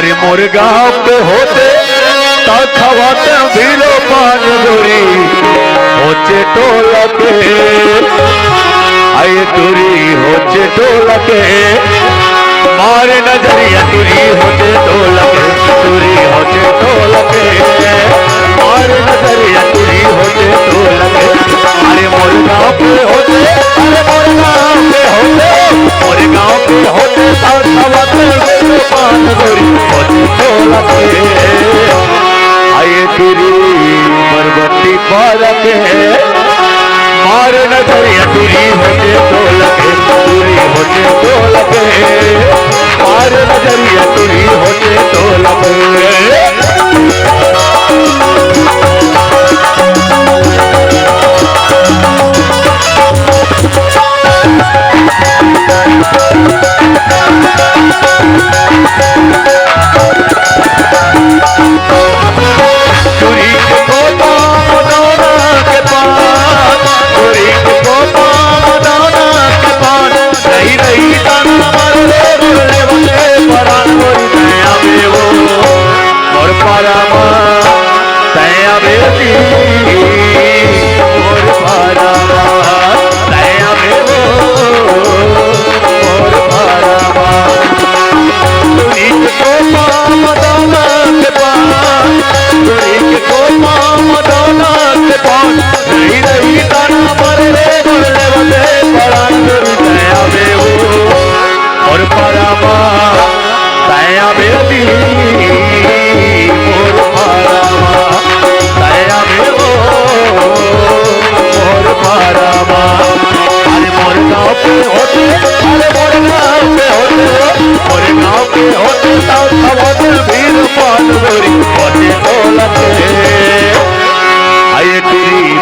अरे मोर गाँव पे होते खवाते भीलो पान गोरी होचे टोला के आए तुरी होचे टोला के मारे नजरिया तुरी होचे टोला के तुरी होचे टोला के मारे नजरिया तुरी होचे टोला के अरे मोर गाँव पे होते अरे मोर गाँव पे होते मोर गाँव पे होते खवाते भीलो पान गोरी होचे टोला के आए तुरी बरबट्टी पार के मार नजरिया तुरी होते टोला के तुरी होते टोला के मार नजरिया तुरी होते टोला के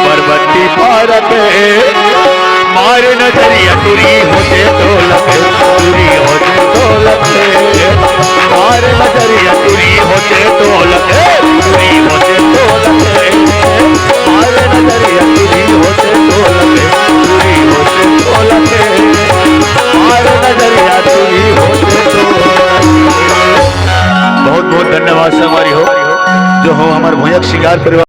बरबट्टी पार के मारे नजरिया तुरी होते टोला के तुरी होते टोला के मारे नजरिया तुरी होते टोला के तुरी होते टोला के मारे नजरिया तुरी होते टोला के तुरी होते टोला के मारे नजरिया तुरी होते टोला के। बहुत बहुत धन्यवाद हमारी हो जो हो हमारे भूयक शिकार परिवार।